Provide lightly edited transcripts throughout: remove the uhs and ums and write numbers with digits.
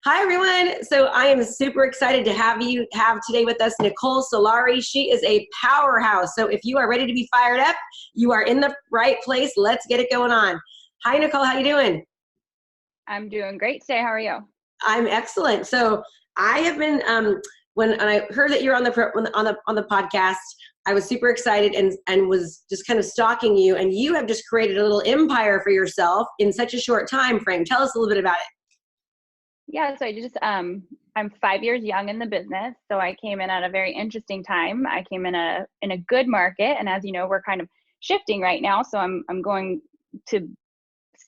Hi, everyone. So I am super excited to have today with us Nicole Solari. She is a powerhouse. So if you are ready to be fired up, you are in the right place. Let's get it going on. Hi, Nicole. How you doing? I'm doing great today. How are you? I'm excellent. So I have been when I heard that you're on the podcast, I was super excited and was just kind of stalking you. And you have just created a little empire for yourself in such a short time frame. Tell us a little bit about it. Yeah, so I'm 5 years young in the business, so I came in at a very interesting time. I came in a good market, and as you know, we're kind of shifting right now. So I'm going to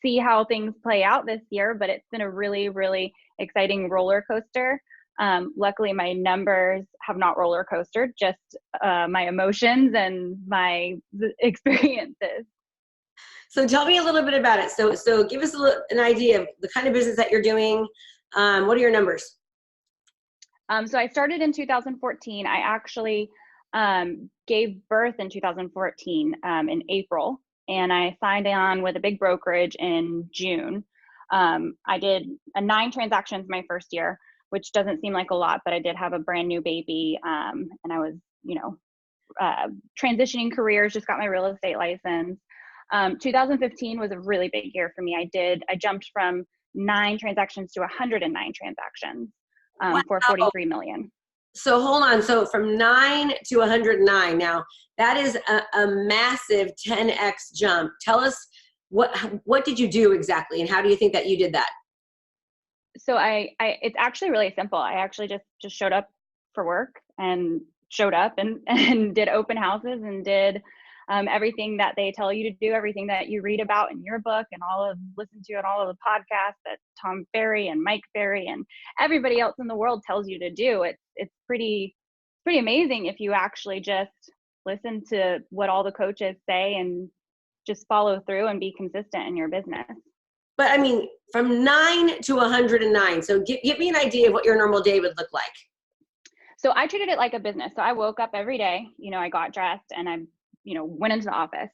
see how things play out this year, but it's been a really, really exciting roller coaster. Luckily, my numbers have not roller coastered, just my emotions and my experiences. So tell me a little bit about it. So give us an idea of the kind of business that you're doing. What are your numbers? So I started in 2014. I actually gave birth in 2014 in April, and I signed on with a big brokerage in June. I did 9 transactions my first year, which doesn't seem like a lot, but I did have a brand new baby, and I was, transitioning careers, just got my real estate license. 2015 was a really big year for me. I jumped from 9 transactions to 109 transactions for 43 million. So hold on. So from 9 to 109. Now that is a massive 10x jump. Tell us what did you do exactly, and how do you think that you did that? So it's actually really simple. I actually just showed up for work and showed up and did open houses and did everything that they tell you to do, everything that you read about in your book and listen to on all of the podcasts that Tom Ferry and Mike Ferry and everybody else in the world tells you to do. It's pretty amazing if you actually just listen to what all the coaches say and just follow through and be consistent in your business. But I mean, from 9 to 109. So give me an idea of what your normal day would look like. So I treated it like a business. So I woke up every day, I got dressed and I went into the office,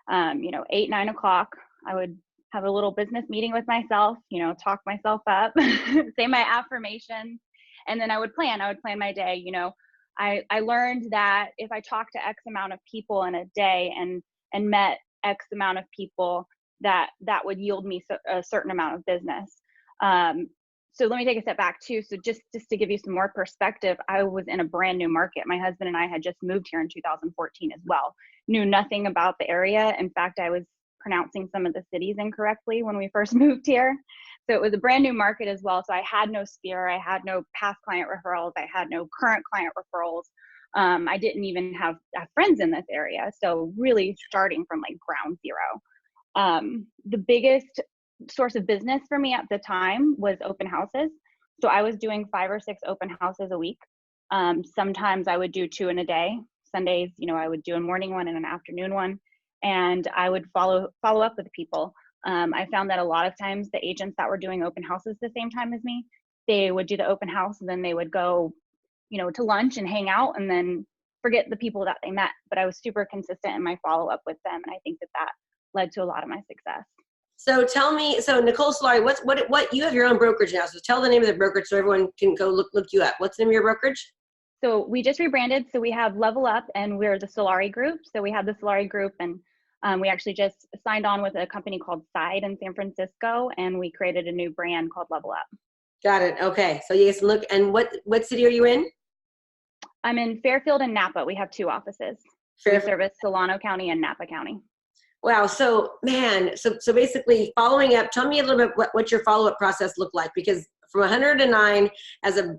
8, 9 o'clock. I would have a little business meeting with myself, talk myself up, say my affirmations, and then I would plan my day. I learned that if I talked to X amount of people in a day and met X amount of people, that would yield me a certain amount of business. So let me take a step back too. So just to give you some more perspective, I was in a brand new market. My husband and I had just moved here in 2014 as well. Knew nothing about the area. In fact, I was pronouncing some of the cities incorrectly when we first moved here. So it was a brand new market as well. So I had no sphere. I had no past client referrals. I had no current client referrals. I didn't even have friends in this area. So really starting from like ground zero. The biggest source of business for me at the time was open houses. So I was doing 5 or 6 open houses a week. Sometimes I would do 2 in a day. Sundays, I would do a morning one and an afternoon one, and I would follow up with people. I found that a lot of times the agents that were doing open houses the same time as me, they would do the open house and then they would go, to lunch and hang out and then forget the people that they met. But I was super consistent in my follow up with them, and I think that led to a lot of my success. So tell me, so Nicole Solari, what you have your own brokerage now. So tell the name of the brokerage so everyone can go look you up. What's the name of your brokerage? So we just rebranded. So we have Level Up and we're the Solari Group. So we have the Solari Group, and we actually just signed on with a company called F.I.R.E.D in San Francisco, and we created a new brand called Level Up. Got it. Okay. So you guys can look. And what city are you in? I'm in Fairfield and Napa. We have 2 offices. We service Solano County and Napa County. Wow. So man, so basically following up, tell me a little bit what your follow-up process looked like, because from 109 as a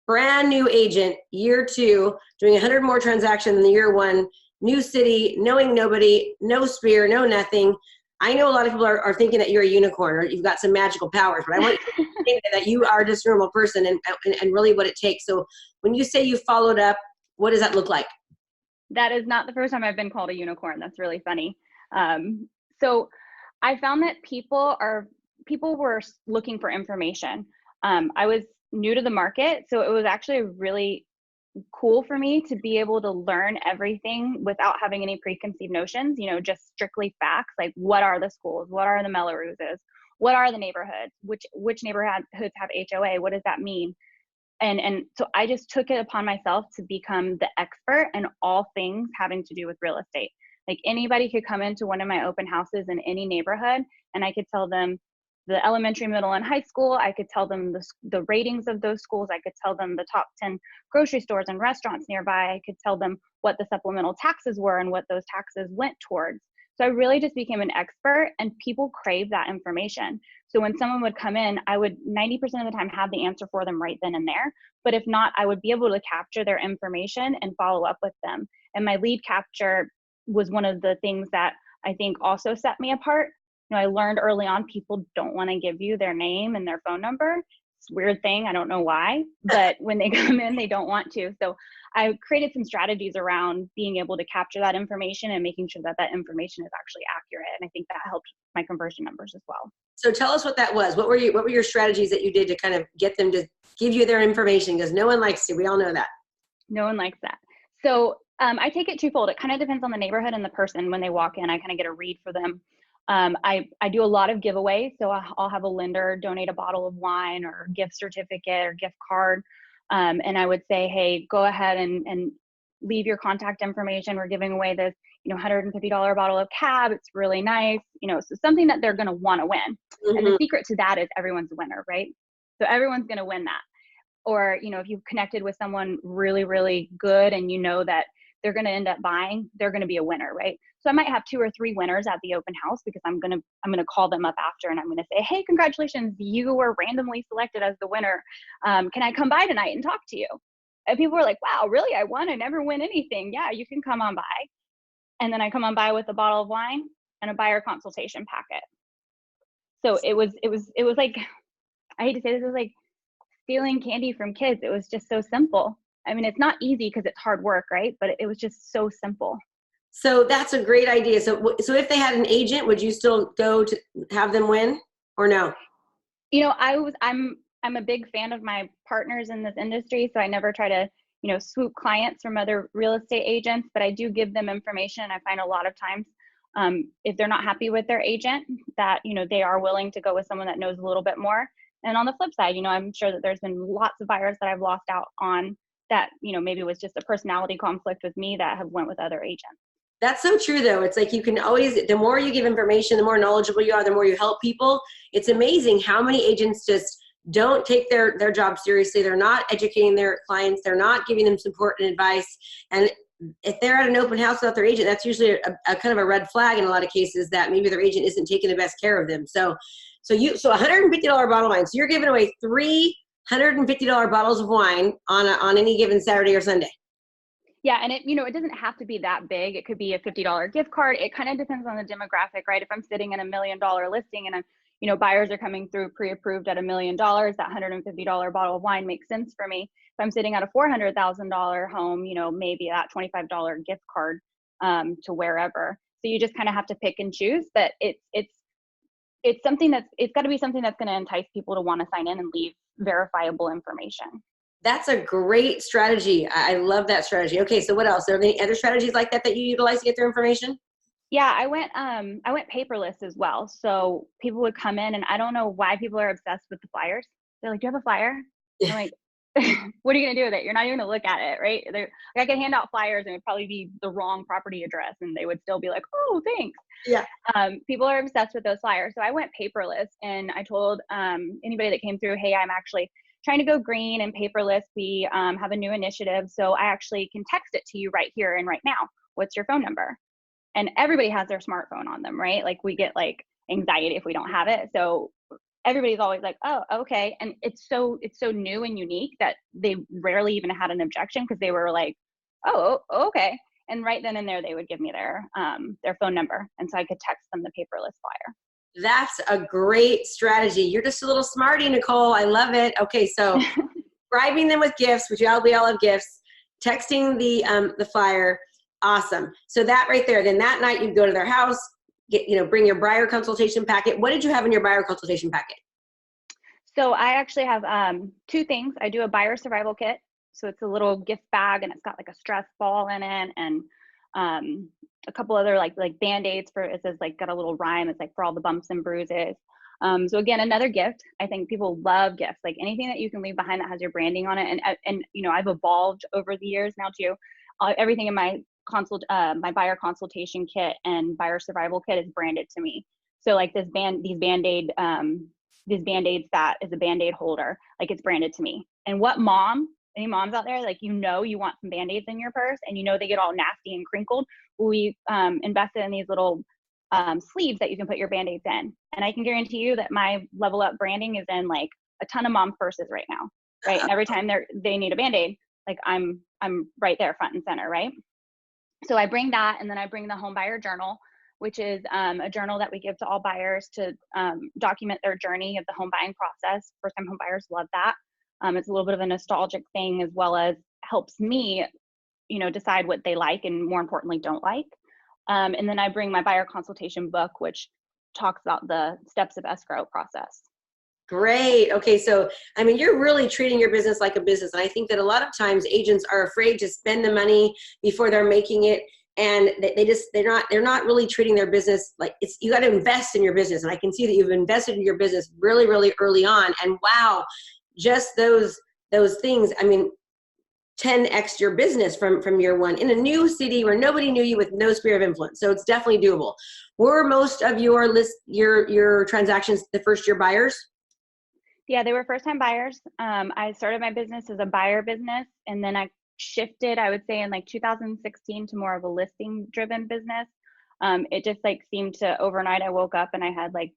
brand new agent, year 2, doing 100 more transactions in the year 1, new city, knowing nobody, no spear, no nothing. I know a lot of people are thinking that you're a unicorn or you've got some magical powers, but I want you to think that you are just a normal person and really what it takes. So when you say you followed up, what does that look like? That is not the first time I've been called a unicorn. That's really funny. So I found that people were looking for information. I was new to the market, so it was actually really cool for me to be able to learn everything without having any preconceived notions, just strictly facts, like what are the schools, what are the Melloruses, what are the neighborhoods? Which neighborhoods have HOA? What does that mean? And so I just took it upon myself to become the expert in all things having to do with real estate. Like anybody could come into one of my open houses in any neighborhood, and I could tell them the elementary, middle, and high school. I could tell them the ratings of those schools. I could tell them the top 10 grocery stores and restaurants nearby. I could tell them what the supplemental taxes were and what those taxes went towards. So I really just became an expert, and people crave that information. So when someone would come in, I would 90% of the time have the answer for them right then and there. But if not, I would be able to capture their information and follow up with them. And my lead capture was one of the things that I think also set me apart. You know, I learned early on, people don't want to give you their name and their phone number. It's a weird thing. I don't know why, but when they come in, they don't want to. So I created some strategies around being able to capture that information and making sure that that information is actually accurate. And I think that helped my conversion numbers as well. So tell us what that was. What were your strategies that you did to kind of get them to give you their information? Because no one likes you. We all know that. No one likes that. So I take it twofold. It kind of depends on the neighborhood and the person. When they walk in, I kind of get a read for them. I do a lot of giveaways. So I'll have a lender donate a bottle of wine or gift certificate or gift card. And I would say, hey, go ahead and leave your contact information. We're giving away this, $150 bottle of cab. It's really nice, so something that they're going to want to win. Mm-hmm. And the secret to that is everyone's a winner, right? So everyone's going to win that. Or, if you've connected with someone really, really good and that they're going to end up buying, they're going to be a winner, right? So I might have 2 or 3 winners at the open house because I'm going to call them up after and I'm going to say, hey, congratulations, you were randomly selected as the winner. Can I come by tonight and talk to you? And people were like, wow, really? I won? I never win anything. Yeah, you can come on by. And then I come on by with a bottle of wine and a buyer consultation packet. So it was like, I hate to say this, it was like stealing candy from kids. It was just so simple. I mean, it's not easy because it's hard work, right? But it was just so simple. So that's a great idea. So if they had an agent, would you still go to have them win or no? I'm a big fan of my partners in this industry. So I never try to, swoop clients from other real estate agents, but I do give them information. And I find a lot of times if they're not happy with their agent, that, they are willing to go with someone that knows a little bit more. And on the flip side, I'm sure that there's been lots of buyers that I've lost out on that, maybe it was just a personality conflict with me that have went with other agents. That's so true, though. It's like you can always, the more you give information, the more knowledgeable you are, the more you help people. It's amazing how many agents just don't take their job seriously. They're not educating their clients. They're not giving them support and advice. And if they're at an open house without their agent, that's usually a kind of a red flag in a lot of cases that maybe their agent isn't taking the best care of them. So $150 bottle of wine. So you're giving away 3 $150 bottles of wine on any given Saturday or Sunday. Yeah. And it doesn't have to be that big. It could be a $50 gift card. It kind of depends on the demographic, right? If I'm sitting in $1 million listing and I'm, buyers are coming through pre-approved at $1 million, that $150 bottle of wine makes sense for me. If I'm sitting at a $400,000 home, maybe that $25 gift card to wherever. So you just kind of have to pick and choose, but it's something it's got to be something that's going to entice people to want to sign in and leave verifiable information. That's a great strategy. I love that strategy. Okay, so what else? Are there any other strategies like that you utilize to get their information? Yeah, I went paperless as well. So people would come in, and I don't know why people are obsessed with the flyers. They're like, "Do you have a flyer?" I'm like, "What are you gonna do with it? You're not even gonna look at it, right?" I could hand out flyers, and it'd probably be the wrong property address, and they would still be like, "Oh, thanks." Yeah. People are obsessed with those flyers, so I went paperless, and I told anybody that came through, "Hey, I'm actually trying to go green and paperless. We have a new initiative, so I actually can text it to you right here and right now. What's your phone number?" And everybody has their smartphone on them, right? Like we get like anxiety if we don't have it. So everybody's always like, oh, okay. And it's so new and unique that they rarely even had an objection because they were like, oh, okay. And right then and there, they would give me their phone number. And so I could text them the paperless flyer. That's a great strategy. You're just a little smarty, Nicole. I love it. Okay, so bribing them with gifts, which we all have gifts, texting the flyer. Awesome. So that right there, then that night you'd go to their house, bring your buyer consultation packet. What did you have in your buyer consultation packet? So I actually have 2 things. I do a buyer survival kit. So it's a little gift bag and it's got like a stress ball in it and a couple other like Band-Aids it says like got a little rhyme. It's like for all the bumps and bruises. So again, another gift. I think people love gifts, like anything that you can leave behind that has your branding on it. And you know, I've evolved over the years now too. Everything in my my buyer consultation kit and buyer survival kit is branded to me. So like these Band-Aid that is a Band-Aid holder, like it's branded to me. And any moms out there, like, you want some Band-Aids in your purse and they get all nasty and crinkled. We invested in these little sleeves that you can put your Band-Aids in. And I can guarantee you that my Level Up branding is in like a ton of mom purses right now, right? And every time they need a Band-Aid, like I'm right there front and center, right? So I bring that, and then I bring the home buyer journal, which is a journal that we give to all buyers to document their journey of the home buying process. First-time home buyers love that. It's a little bit of a nostalgic thing, as well as helps me, decide what they like and, more importantly, don't like. And then I bring my buyer consultation book, which talks about the steps of escrow process. Great. Okay. So, I mean, you're really treating your business like a business. And I think that a lot of times agents are afraid to spend the money before they're making it. And they're not really treating their business like you got to invest in your business. And I can see that you've invested in your business really, really early on. And wow, just those things, I mean, 10x your business from year one in a new city where nobody knew you, with no sphere of influence. So it's definitely doable. Were most of your transactions the first year buyers? Yeah, they were first-time buyers. I started my business as a buyer business, and then I shifted, I would say, in like 2016 to more of a listing-driven business. It just like seemed to overnight. I woke up and I had like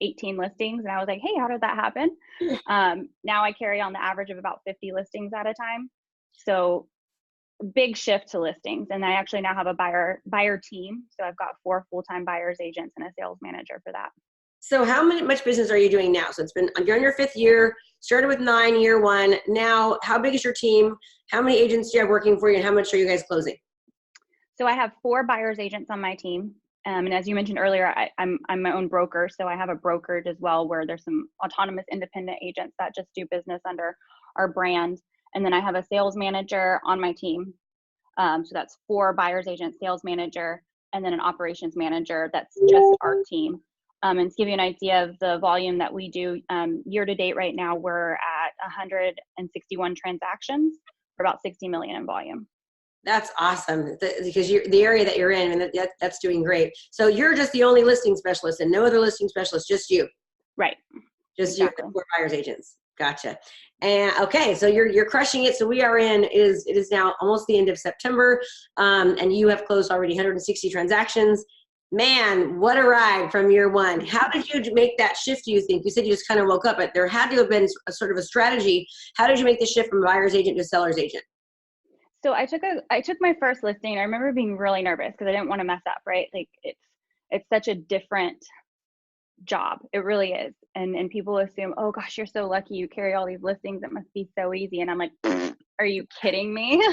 18 listings, and I was like, hey, how did that happen? Now I carry on the average of about 50 listings at a time. So big shift to listings. And I actually now have a buyer team. So I've got 4 full-time buyers agents and a sales manager for that. So how much business are you doing now? So you're in your 5th year, started with 9 year one. Now, how big is your team? How many agents do you have working for you, and how much are you guys closing? So I have 4 buyers agents on my team. And as you mentioned earlier, I'm my own broker. So I have a brokerage as well, where there's some autonomous independent agents that just do business under our brand. And then I have a sales manager on my team. So that's 4 buyers agents, sales manager, and then an operations manager. That's just our team. And to give you an idea of the volume that we do year to date right now, we're at 161 transactions for about 60 million in volume. That's awesome, because the area that you're in, and that's doing great. So you're just the only listing specialist, and no other listing specialist, just you. Right. Just exactly. You, 4 buyers agents. Gotcha. And okay, so you're crushing it. So it is now almost the end of September, and you have closed already 160 transactions. Man, what a ride from year one. How did you make that shift, do you think? You said you just kind of woke up, but there had to have been a sort of a strategy. How did you make the shift from buyer's agent to seller's agent? So I took my first listing. I remember being really nervous because I didn't want to mess up, right? Like it's such a different job. It really is. And people assume, oh gosh, you're so lucky you carry all these listings. It must be so easy. And I'm like, are you kidding me?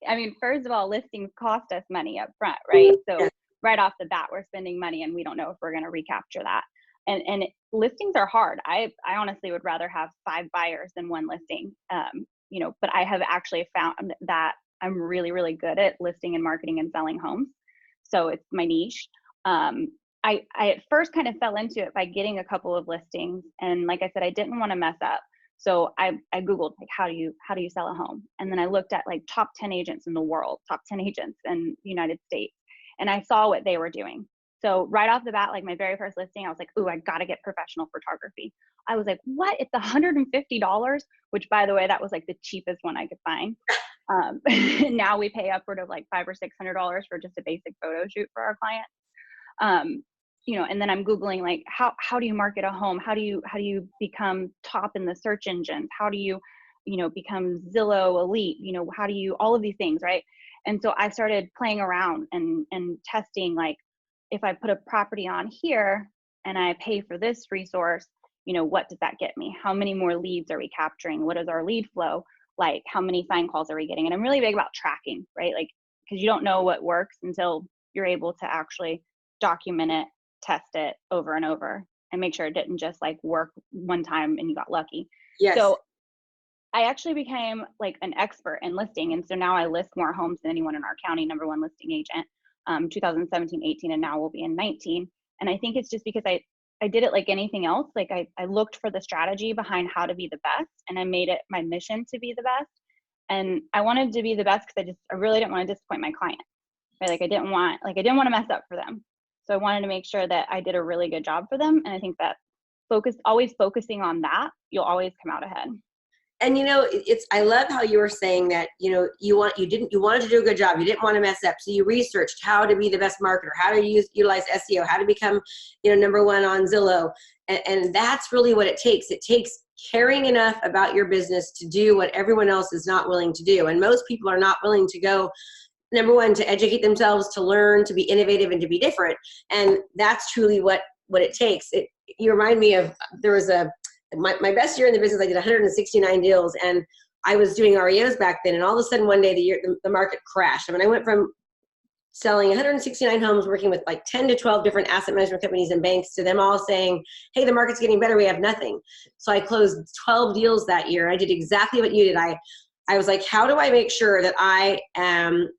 I mean, first of all, listings cost us money up front, right? So right off the bat, we're spending money and we don't know if we're going to recapture that. And listings are hard. I honestly would rather have 5 buyers than 1 listing. But I have actually found that I'm really, really good at listing and marketing and selling homes. So it's my niche. I at first kind of fell into it by getting a couple of listings. And like I said, I didn't want to mess up. So I Googled, like, how do you sell a home? And then I looked at like top 10 agents in the world, top 10 agents in the United States. And I saw what they were doing. So right off the bat, like my very first listing, I was like, ooh, I got to get professional photography. I was like, what? It's $150, which, by the way, that was like the cheapest one I could find. Now we pay upward of like $500 or $600 for just a basic photo shoot for our clients. And then I'm Googling, like, how do you market a home? How do you become top in the search engines? How do you become Zillow elite? How do you, all of these things, right? And so I started playing around and testing, like, if I put a property on here and I pay for this resource, what does that get me? How many more leads are we capturing? What is our lead flow like? How many sign calls are we getting? And I'm really big about tracking, right? Like, because you don't know what works until you're able to actually document it, test it over and over, and make sure it didn't just like work one time and you got lucky. Yes. So I actually became like an expert in listing. And so now I list more homes than anyone in our county, number 1 listing agent, 2017, 18, and now we'll be in 19. And I think it's just because I did it like anything else. Like I looked for the strategy behind how to be the best, and I made it my mission to be the best. And I wanted to be the best because I really didn't want to disappoint my client. Right? Like I didn't want to mess up for them. So I wanted to make sure that I did a really good job for them. And I think that always focusing on that, you'll always come out ahead. And I love how you were saying that, you wanted to do a good job. You didn't want to mess up. So you researched how to be the best marketer, how to utilize SEO, how to become, number one on Zillow. And that's really what it takes. It takes caring enough about your business to do what everyone else is not willing to do. And most people are not willing to go, number one, to educate themselves, to learn, to be innovative, and to be different. And that's truly what it takes. You remind me of, there was my best year in the business, I did 169 deals, and I was doing REOs back then. And all of a sudden one day the market crashed. I mean, I went from selling 169 homes, working with like 10 to 12 different asset management companies and banks, to them all saying, hey, the market's getting better, we have nothing. So I closed 12 deals that year. I did exactly what you did. I was like, how do I make sure that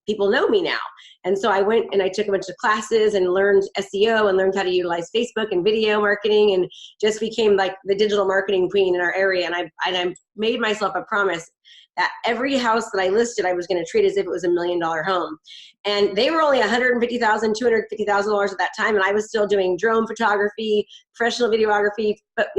people know me now? And so I went and I took a bunch of classes and learned SEO and learned how to utilize Facebook and video marketing, and just became like the digital marketing queen in our area. And I made myself a promise that every house that I listed, I was going to treat as if it was $1 million home. And they were only $150,000, $250,000 at that time. And I was still doing drone photography, professional videography, but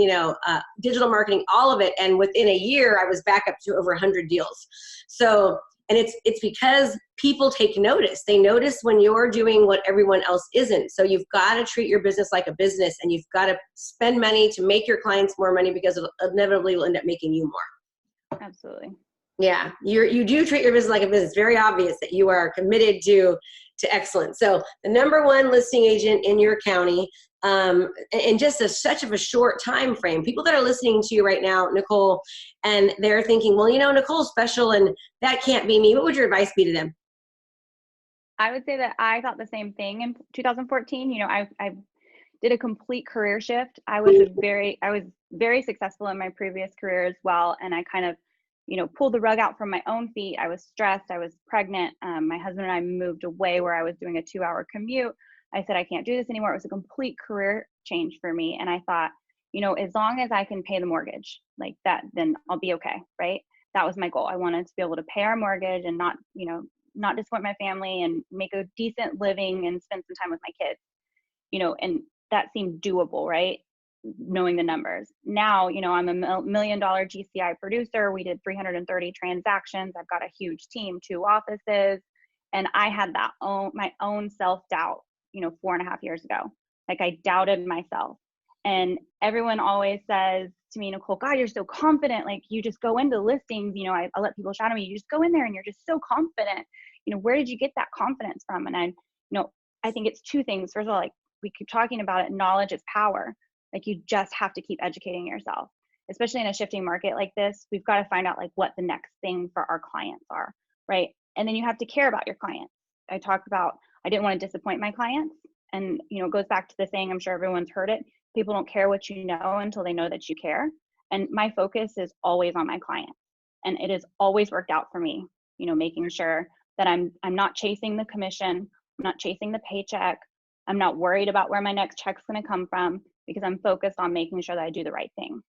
digital marketing, all of it. And within a year, I was back up to over 100 deals. So, and it's because people take notice. They notice when you're doing what everyone else isn't. So you've got to treat your business like a business, and you've got to spend money to make your clients more money, because it inevitably will end up making you more. Absolutely. Yeah, you do treat your business like a business. It's very obvious that you are committed to excellence. So the number one listing agent in your county, in just such of a short time frame. People that are listening to you right now, Nicole, and they're thinking, well, Nicole's special and that can't be me. What would your advice be to them? I would say that I thought the same thing in 2014. I did a complete career shift. I was very successful in my previous career as well, and I kind of pulled the rug out from my own feet. I was stressed. I was pregnant. My husband and I moved away where I was doing a 2-hour commute. I said, I can't do this anymore. It was a complete career change for me. And I thought, as long as I can pay the mortgage like that, then I'll be okay. Right. That was my goal. I wanted to be able to pay our mortgage and not disappoint my family and make a decent living and spend some time with my kids, and that seemed doable. Right. Knowing the numbers. Now, I'm a $1 million GCI producer. We did 330 transactions. I've got a huge team, 2 offices. And I had my own self-doubt, 4.5 years ago. Like I doubted myself. And everyone always says to me, Nicole, God, you're so confident. Like you just go into listings, I let people shout at me. You just go in there and you're just so confident. Where did you get that confidence from? And I think it's 2 things. First of all, like we keep talking about it, knowledge is power. Like you just have to keep educating yourself, especially in a shifting market like this. We've got to find out like what the next thing for our clients are, right? And then you have to care about your clients. I talked about, I didn't want to disappoint my clients. And, it goes back to the saying, I'm sure everyone's heard it. People don't care what you know until they know that you care. And my focus is always on my clients. And it has always worked out for me, making sure that I'm not chasing the commission. I'm not chasing the paycheck. I'm not worried about where my next check's going to come from, because I'm focused on making sure that I do the right thing.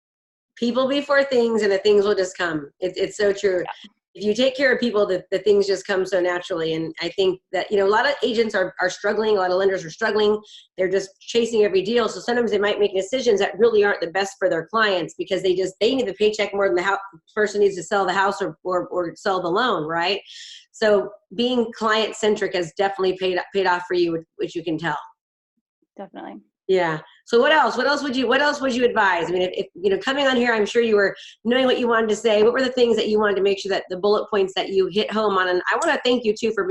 People before things, and the things will just come. It's so true. Yeah. If you take care of people, the things just come so naturally. And I think that, a lot of agents are struggling. A lot of lenders are struggling. They're just chasing every deal. So sometimes they might make decisions that really aren't the best for their clients, because they need the paycheck more than the person needs to sell the house or sell the loan, right? So being client-centric has definitely paid off for you, which you can tell. Definitely. Yeah. So what else would you advise? I mean, if coming on here, I'm sure you were knowing what you wanted to say. What were the things that you wanted to make sure that the bullet points that you hit home on? And I want to thank you too for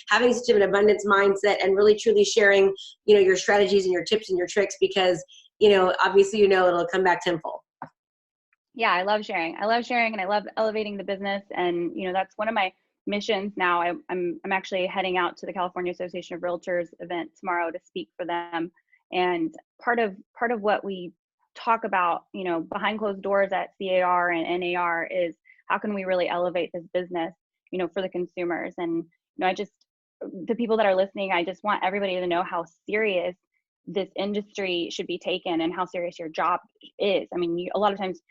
having such an abundance mindset and really truly sharing, your strategies and your tips and your tricks, because, obviously, it'll come back tenfold. Yeah. I love sharing and I love elevating the business. And, that's one of my missions now. I'm actually heading out to the California Association of Realtors event tomorrow to speak for them. And part of what we talk about, behind closed doors at CAR and NAR is how can we really elevate this business, for the consumers. And, the people that are listening, I just want everybody to know how serious this industry should be taken and how serious your job is. I mean, a lot of times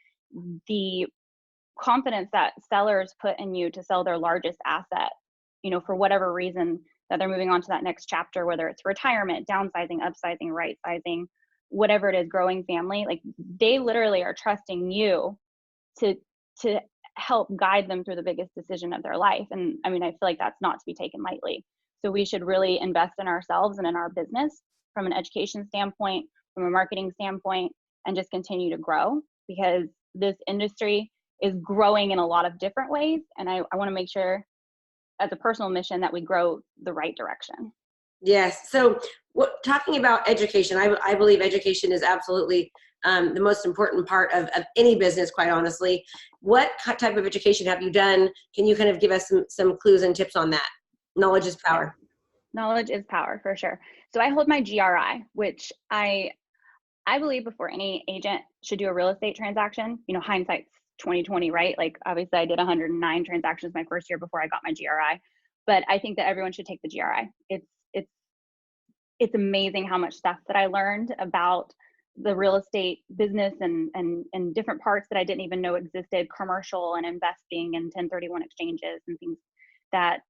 the confidence that sellers put in you to sell their largest asset, for whatever reason that they're moving on to that next chapter, whether it's retirement, downsizing, upsizing, right sizing, whatever it is, growing family, like they literally are trusting you to help guide them through the biggest decision of their life. And I mean, I feel like that's not to be taken lightly. So we should really invest in ourselves and in our business from an education standpoint, from a marketing standpoint, and just continue to grow, because this industry is growing in a lot of different ways. And I want to make sure as a personal mission that we grow the right direction. Yes. So talking about education, I believe education is absolutely the most important part of any business, quite honestly. What type of education have you done? Can you kind of give us some clues and tips on that? Knowledge is power. Knowledge is power, for sure. So I hold my GRI, which I believe before any agent should do a real estate transaction, hindsight's 2020, right? Like obviously I did 109 transactions my first year before I got my GRI, but I think that everyone should take the GRI. It's amazing how much stuff that I learned about the real estate business and different parts that I didn't even know existed, commercial and investing and 1031 exchanges and things that,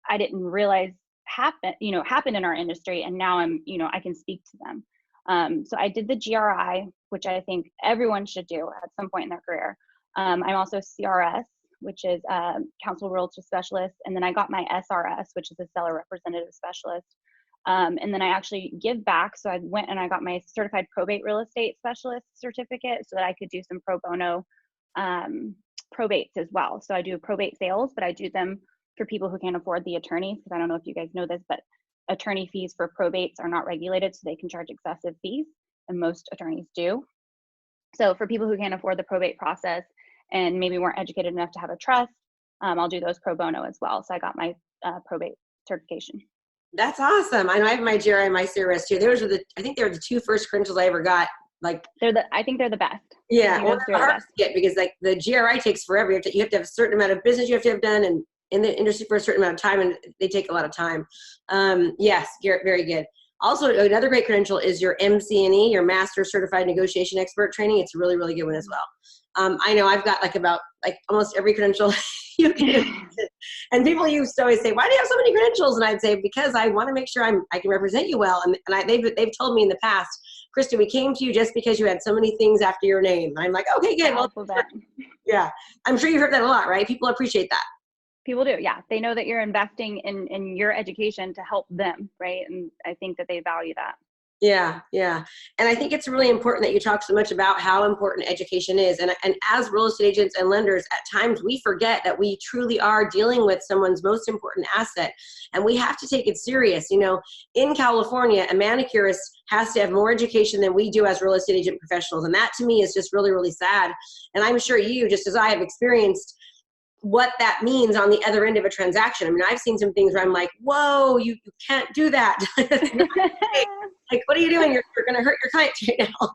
I didn't realize happened in our industry. And now I can speak to them. So I did the GRI, which I think everyone should do at some point in their career. I'm also CRS, which is Council Realtor Specialist. And then I got my SRS, which is a Seller Representative Specialist. And then I actually give back. So I went and I got my Certified Probate Real Estate Specialist certificate so that I could do some pro bono probates as well. So I do probate sales, but I do them for people who can't afford the attorneys, because I don't know if you guys know this, but attorney fees for probates are not regulated, so they can charge excessive fees, and most attorneys do. So for people who can't afford the probate process and maybe weren't educated enough to have a trust, I'll do those pro bono as well. So I got my probate certification. That's awesome. I know I have my GRI and my CRS too. I think they were the two first credentials I ever got. I think they're the best. Yeah, well, they're hard to get because like the GRI takes forever. You have to have a certain amount of business you have to have done and in the industry for a certain amount of time, and they take a lot of time. Yes, very good. Also, another great credential is your MCNE, your Master Certified Negotiation Expert training. It's a really, really good one as well. I know I've got about almost every credential you can do. And people used to always say, "Why do you have so many credentials?" And I'd say, "Because I want to make sure I can represent you well." And they've told me in the past, "Krista, we came to you just because you had so many things after your name." And I'm like, "Okay, good." Well, yeah, I'm sure you've heard that a lot, right? People appreciate that. People do, yeah. They know that you're investing in your education to help them, right? And I think that they value that. Yeah. And I think it's really important that you talk so much about how important education is. And as real estate agents and lenders, at times we forget that we truly are dealing with someone's most important asset. And we have to take it serious. In California, a manicurist has to have more education than we do as real estate agent professionals. And that to me is just really, really sad. And I'm sure you, just as I have experienced what that means on the other end of a transaction. I mean, I've seen some things where I'm like, whoa, you can't do that. Like, what are you doing? You're going to hurt your clients right now.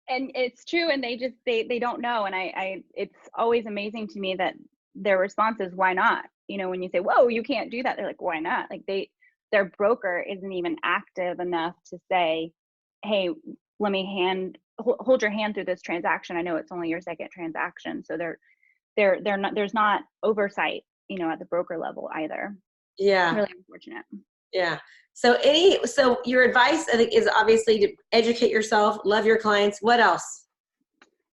And it's true. And they don't know. And I it's always amazing to me that their response is, why not? When you say, whoa, you can't do that. They're like, why not? Like their broker isn't even active enough to say, hey, let me hold your hand through this transaction. I know it's only your second transaction. So there's not oversight, at the broker level either. Yeah. It's really unfortunate. Yeah. So your advice, I think, is obviously to educate yourself, love your clients. What else?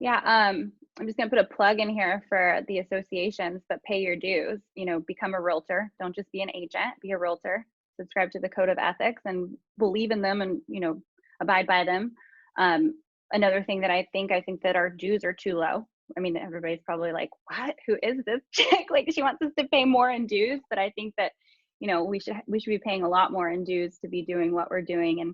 Yeah. I'm just going to put a plug in here for the associations, but pay your dues, become a realtor. Don't just be an agent, be a realtor, subscribe to the code of ethics and believe in them and, abide by them. Another thing that I think that our dues are too low. I mean, everybody's probably like, what? Who is this chick? Like, she wants us to pay more in dues. But I think that, we should be paying a lot more in dues to be doing what we're doing. And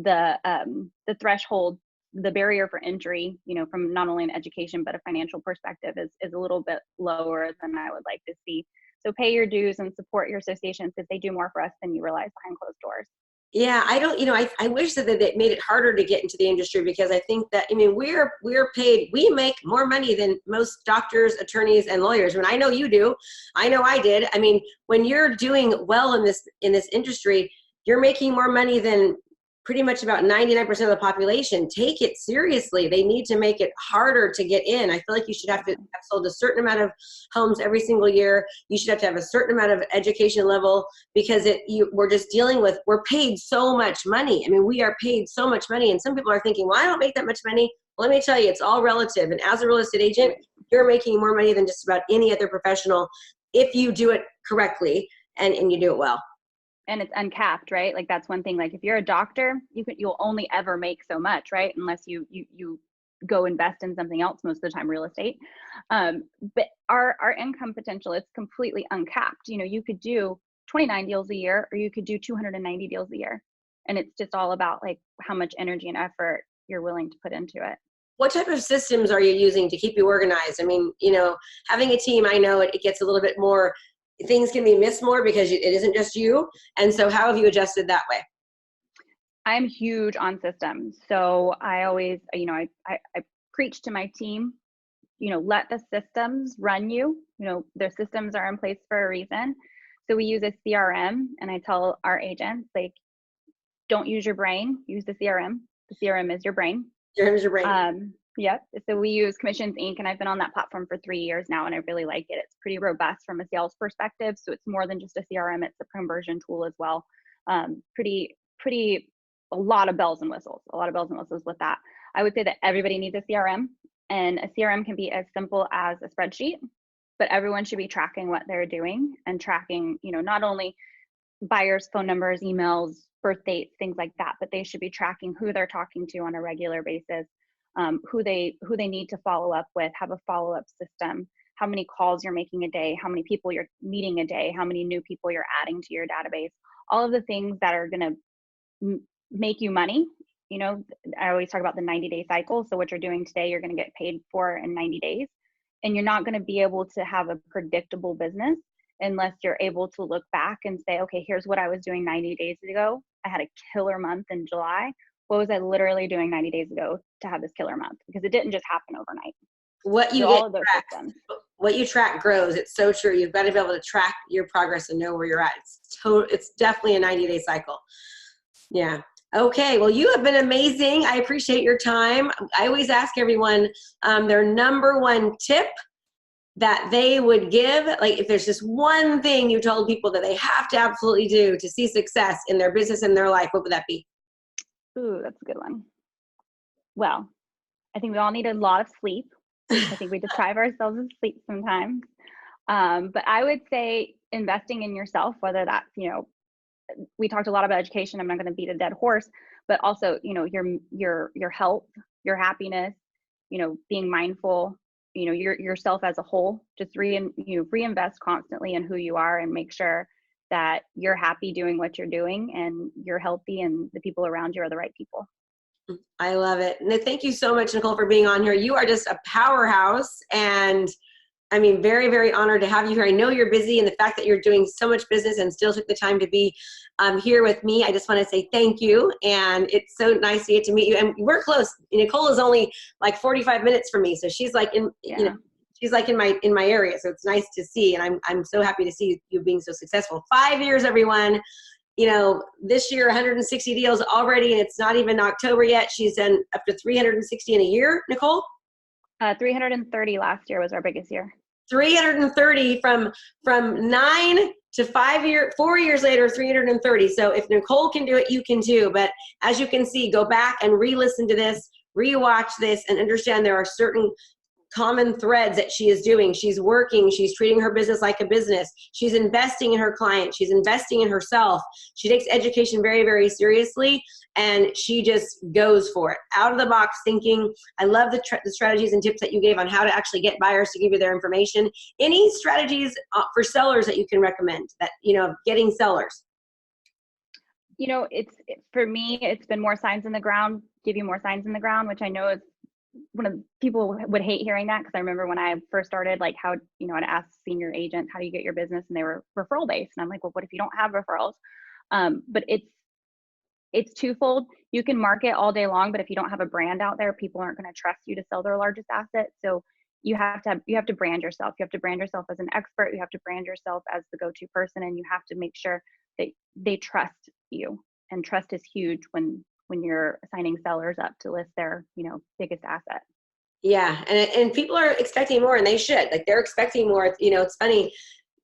the threshold, the barrier for entry, from not only an education but a financial perspective is a little bit lower than I would like to see. So pay your dues and support your associations because they do more for us than you realize behind closed doors. Yeah, I wish that they made it harder to get into the industry, because I think that, we're paid, we make more money than most doctors, attorneys, and lawyers. I know you do. I know I did. When you're doing well in this industry, you're making more money than pretty much about 99% of the population take it seriously. They need to make it harder to get in. I feel like you should have to have sold a certain amount of homes every single year. You should have to have a certain amount of education level, because we're just dealing with, we're paid so much money. I mean, we are paid so much money, and some people are thinking, well, I don't make that much money. Well, let me tell you, it's all relative. And as a real estate agent, you're making more money than just about any other professional if you do it correctly and you do it well. And it's uncapped, right? Like that's one thing. Like if you're a doctor, you'll only ever make so much, right? Unless you go invest in something else, most of the time real estate. But our income potential is completely uncapped. You know, you could do 29 deals a year, or you could do 290 deals a year. And it's just all about like how much energy and effort you're willing to put into it. What type of systems are you using to keep you organized? I mean, you know, having a team, I know it gets a little bit more, things can be missed more because it isn't just you. And so how have you adjusted that way? I'm huge on systems. So I always, you know, I preach to my team, you know, let the systems run you. You know, their systems are in place for a reason. So we use a CRM, and I tell our agents, like, don't use your brain, use the CRM. The CRM is your brain. Here's your brain. Yep. So we use Commissions Inc., and I've been on that platform for 3 years now, and I really like it. It's pretty robust from a sales perspective. So it's more than just a CRM; it's a conversion tool as well. Pretty, a lot of bells and whistles. A lot of bells and whistles with that. I would say that everybody needs a CRM, and a CRM can be as simple as a spreadsheet, but everyone should be tracking what they're doing and tracking, you know, not only buyers' phone numbers, emails, birth dates, things like that, but they should be tracking who they're talking to on a regular basis. Who they need to follow up with, have a follow-up system, how many calls you're making a day, how many people you're meeting a day, how many new people you're adding to your database, all of the things that are going to make you money. You know, I always talk about the 90-day cycle. So what you're doing today, you're going to get paid for in 90 days. And you're not going to be able to have a predictable business unless you're able to look back and say, okay, here's what I was doing 90 days ago. I had a killer month in July. What was I literally doing 90 days ago to have this killer month? Because it didn't just happen overnight. What you all of those systems. What you track grows. It's so true. You've got to be able to track your progress and know where you're at. It's definitely a 90-day cycle. Yeah. Okay. Well, you have been amazing. I appreciate your time. I always ask everyone their number one tip that they would give. Like if there's just one thing you told people that they have to absolutely do to see success in their business and their life, what would that be? Ooh, that's a good one. Well, I think we all need a lot of sleep. I think we deprive ourselves of sleep sometimes. But I would say investing in yourself, whether that's, you know, we talked a lot about education. I'm not going to beat a dead horse, but also, you know, your health, your happiness, you know, being mindful, you know, yourself as a whole. Just reinvest constantly in who you are and make sure that you're happy doing what you're doing and you're healthy and the people around you are the right people. I love it. And thank you so much, Nicole, for being on here. You are just a powerhouse, and I mean, very, very honored to have you here. I know you're busy, and the fact that you're doing so much business and still took the time to be here with me, I just want to say thank you. And it's so nice to get to meet you. And we're close. Nicole is only like 45 minutes from me, so she's like you know, she's like in my area. So it's nice to see, and I'm so happy to see you being so successful. 5 years, everyone. You know, this year 160 deals already, and it's not even October yet. She's done up to 360 in a year. Nicole? 330 last year was our biggest year. 330 from 9 to 4 years later, 330. So if Nicole can do it, you can too. But as you can see, go back and re-listen to this, re-watch this, and understand there are certain common threads that she is doing. She's working. She's treating her business like a business. She's investing in her client. She's investing in herself. She takes education very, very seriously, and she just goes for it. Out of the box thinking. I love the strategies and tips that you gave on how to actually get buyers to give you their information. Any strategies for sellers that you can recommend that, you know, getting sellers? You know, for me, it's been more signs in the ground, give you more signs in the ground, which I know is one of people would hate hearing that, because I remember when I first started, like, how, you know, I'd ask senior agents, how do you get your business? And they were referral based. And I'm like, well, what if you don't have referrals? But it's twofold. You can market all day long, but if you don't have a brand out there, people aren't going to trust you to sell their largest asset. So you have to brand yourself. You have to brand yourself as an expert. You have to brand yourself as the go-to person, and you have to make sure that they trust you. And trust is huge when when you're signing sellers up to list their, biggest asset. Yeah. And people are expecting more, and they should. Like, they're expecting more. It's funny.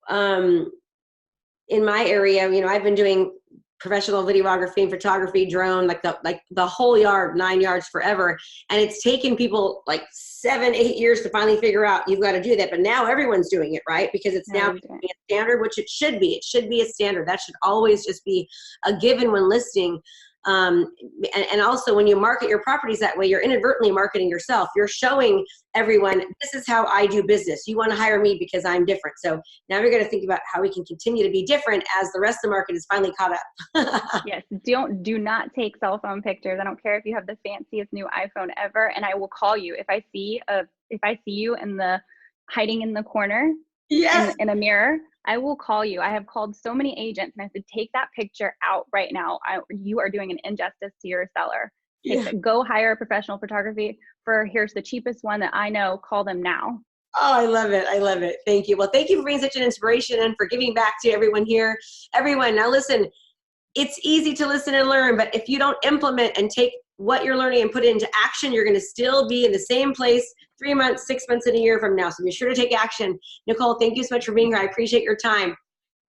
In my area, I've been doing professional videography and photography, drone, like the whole yard, 9 yards forever. And it's taken people like 7-8 years to finally figure out you've got to do that. But now everyone's doing it, right? Because it's now a standard, which it should be. It should be a standard. That should always just be a given when listing. And also when you market your properties that way, you're inadvertently marketing yourself. You're showing everyone, this is how I do business. You want to hire me because I'm different. So now we're going to think about how we can continue to be different as the rest of the market is finally caught up. Yes. Do not take cell phone pictures. I don't care if you have the fanciest new iPhone ever. And I will call you if I see you hiding in the corner. Yes. In a mirror, I will call you. I have called so many agents and I said, take that picture out right now. You are doing an injustice to your seller. Go hire a professional photography here's the cheapest one that I know. Call them now. Oh, I love it. I love it. Thank you. Well, thank you for being such an inspiration and for giving back to everyone here. Everyone, now listen, it's easy to listen and learn, but if you don't implement and take what you're learning and put it into action, you're going to still be in the same place 3 months, 6 months, and a year from now. So be sure to take action. Nicole, thank you so much for being here. I appreciate your time.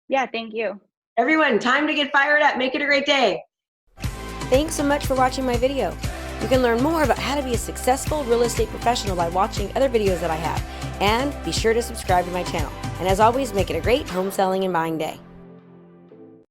Yeah, thank you. Everyone, time to get fired up. Make it a great day. Thanks so much for watching my video. You can learn more about how to be a successful real estate professional by watching other videos that I have. And be sure to subscribe to my channel. And as always, make it a great home selling and buying day.